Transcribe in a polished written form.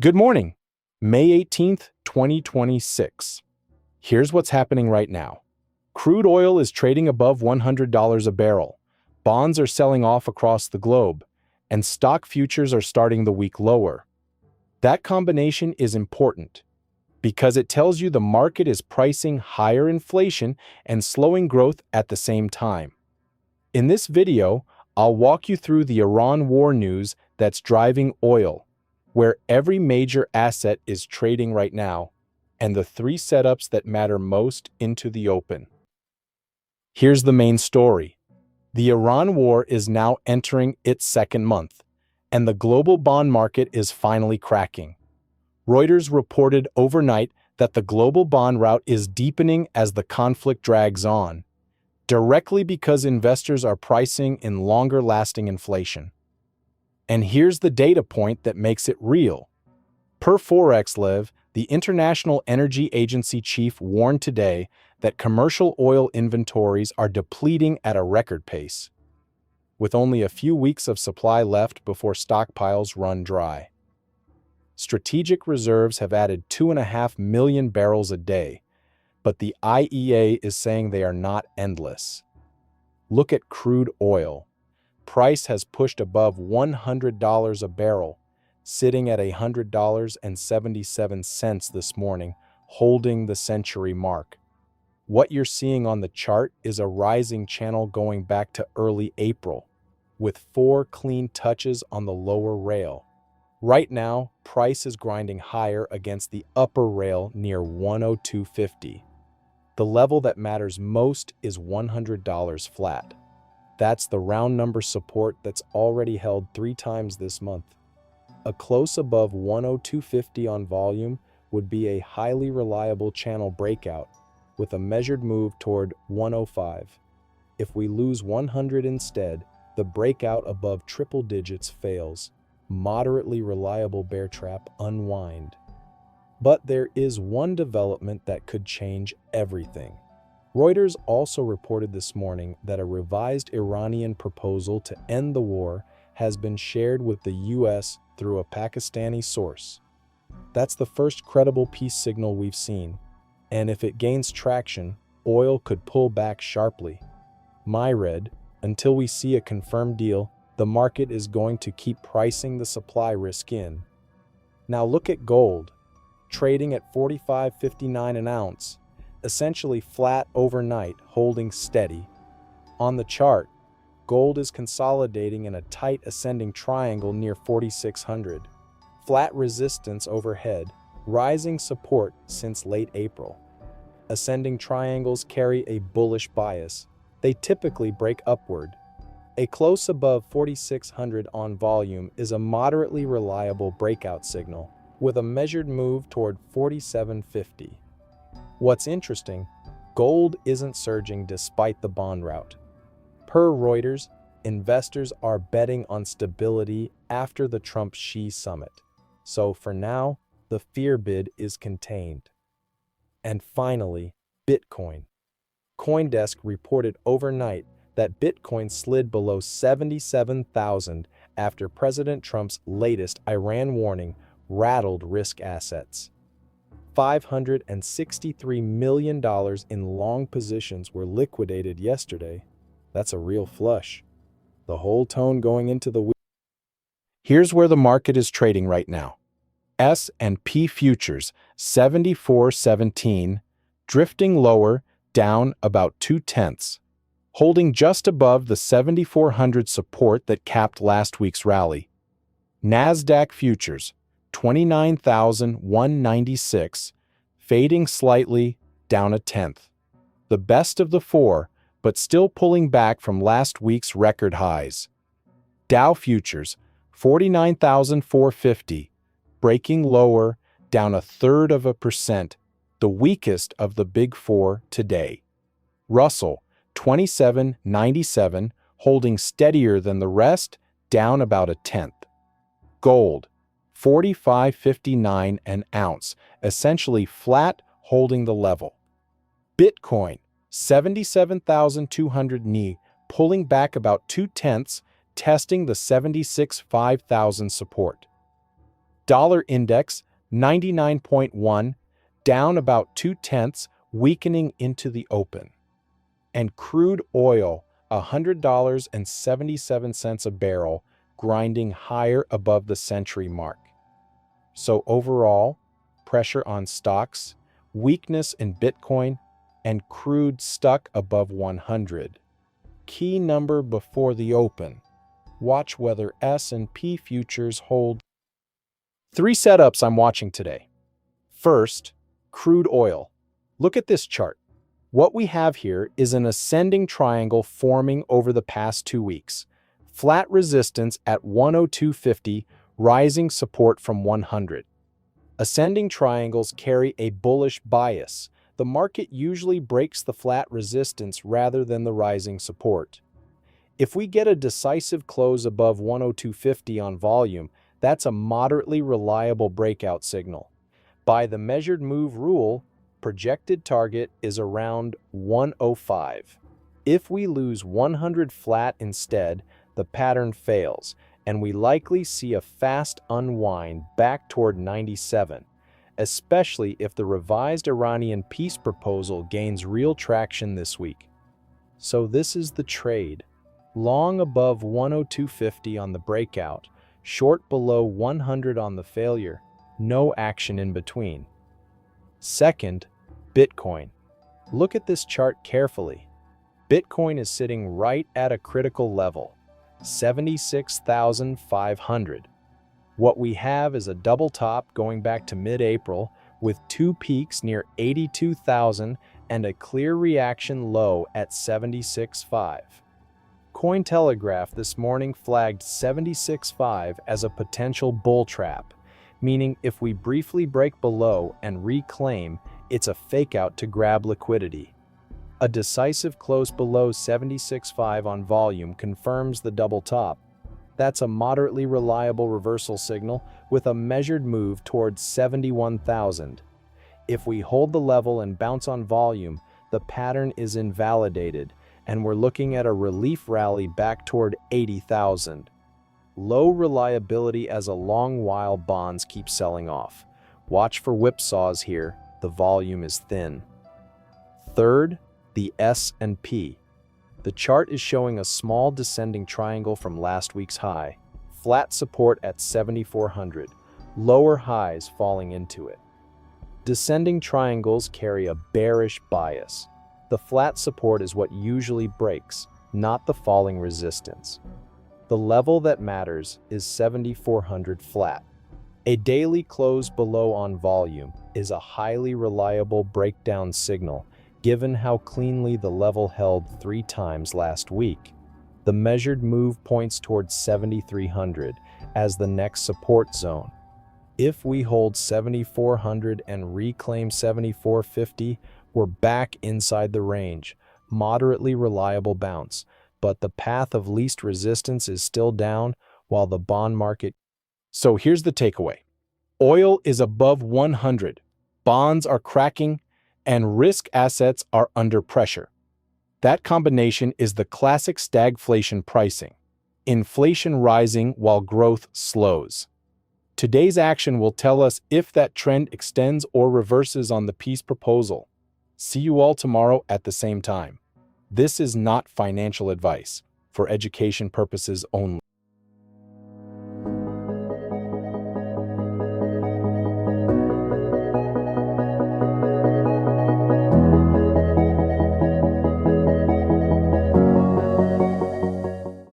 Good morning, May 18th, 2026. Here's what's happening right now. Crude oil is trading above $100 a barrel. Bonds are selling off across the globe, and stock futures are starting the week lower. That combination is important because it tells you the market is pricing higher inflation and slowing growth at the same time. In this video, I'll walk you through the Iran war news that's driving oil, where every major asset is trading right now, and the three setups that matter most into the open. Here's the main story. The Iran war is now entering its second month, and the global bond market is finally cracking. Reuters reported overnight that the global bond rout is deepening as the conflict drags on, directly because investors are pricing in longer-lasting inflation. And here's the data point that makes it real. Per ForexLive, the International Energy Agency chief warned today that commercial oil inventories are depleting at a record pace, with only a few weeks of supply left before stockpiles run dry. Strategic reserves have added 2.5 million barrels a day, but the IEA is saying they are not endless. Look at crude oil. Price has pushed above $100 a barrel, sitting at $100.77 this morning, holding the century mark. What you're seeing on the chart is a rising channel going back to early April, with 4 clean touches on the lower rail. Right now, price is grinding higher against the upper rail near 102.50. The level that matters most is $100 flat. That's the round number support that's already held 3 times this month. A close above 102.50 on volume would be a highly reliable channel breakout, with a measured move toward 105. If we lose 100 instead, the breakout above triple digits fails. Moderately reliable bear trap unwind. But there is one development that could change everything. Reuters also reported this morning that a revised Iranian proposal to end the war has been shared with the U.S. through a Pakistani source. That's the first credible peace signal we've seen, and if it gains traction, oil could pull back sharply. My read, until we see a confirmed deal, the market is going to keep pricing the supply risk in. Now look at gold, trading at $45.59 an ounce. Essentially flat overnight, holding steady. On the chart, gold is consolidating in a tight ascending triangle near 4,600. Flat resistance overhead, rising support since late April. Ascending triangles carry a bullish bias. They typically break upward. A close above 4,600 on volume is a moderately reliable breakout signal, with a measured move toward 4,750. What's interesting, gold isn't surging despite the bond rout. Per Reuters, investors are betting on stability after the Trump-Xi summit. So for now, the fear bid is contained. And finally, Bitcoin. CoinDesk reported overnight that Bitcoin slid below 77,000 after President Trump's latest Iran warning rattled risk assets. $563 million in long positions were liquidated yesterday. That's a real flush. The whole tone going into the week. Here's where the market is trading right now. S&P futures 74.17, drifting lower, down about 0.2, holding just above the 7,400 support that capped last week's rally. Nasdaq futures 29,196, fading slightly, down 0.1. The best of the 4, but still pulling back from last week's record highs. Dow futures 49,450, breaking lower, down 0.33%, the weakest of the big 4 today. Russell 2797, holding steadier than the rest, down about 0.1. Gold 45.59 an ounce, essentially flat, holding the level. Bitcoin 77,200 ni, pulling back about 0.2, testing the 76,500 support. Dollar index 99.1, down about 0.2, weakening into the open. And crude oil $100.77 a barrel, grinding higher above the century mark. So overall, pressure on stocks, weakness in Bitcoin, and crude stuck above 100. Key number before the open. Watch whether S&P futures hold. 3 setups I'm watching today. First, crude oil. Look at this chart. What we have here is an ascending triangle forming over the past 2 weeks. Flat resistance at 102.50, rising support from 100. Ascending triangles carry a bullish bias. The market usually breaks the flat resistance rather than the rising support. If we get a decisive close above 102.50 on volume, that's a moderately reliable breakout signal. By the measured move rule, projected target is around 105. If we lose 100 flat instead, the pattern fails, and we likely see a fast unwind back toward 97, especially if the revised Iranian peace proposal gains real traction this week. So this is the trade. Long above 102.50 on the breakout, short below 100 on the failure, no action in between. Second, Bitcoin. Look at this chart carefully. Bitcoin is sitting right at a critical level, 76,500. What we have is a double top going back to mid-April with 2 peaks near 82,000 and a clear reaction low at 76.5. Cointelegraph this morning flagged 76.5 as a potential bull trap, meaning if we briefly break below and reclaim, it's a fake-out to grab liquidity. A decisive close below 76.5 on volume confirms the double top. That's a moderately reliable reversal signal with a measured move towards 71,000. If we hold the level and bounce on volume, the pattern is invalidated, and we're looking at a relief rally back toward 80,000. Low reliability as a long while bonds keep selling off. Watch for whipsaws here, the volume is thin. Third, the S&P. The chart is showing a small descending triangle from last week's high, flat support at 7,400, lower highs falling into it. Descending triangles carry a bearish bias. The flat support is what usually breaks, not the falling resistance. The level that matters is 7,400 flat. A daily close below on volume is a highly reliable breakdown signal given how cleanly the level held 3 times last week. The measured move points towards 7,300 as the next support zone. If we hold 7,400 and reclaim 7,450, we're back inside the range. Moderately reliable bounce, but the path of least resistance is still down while the bond market. So here's the takeaway. Oil is above 100, bonds are cracking, and risk assets are under pressure. That combination is the classic stagflation pricing. Inflation rising while growth slows. Today's action will tell us if that trend extends or reverses on the peace proposal. See you all tomorrow at the same time. This is not financial advice, for education purposes only.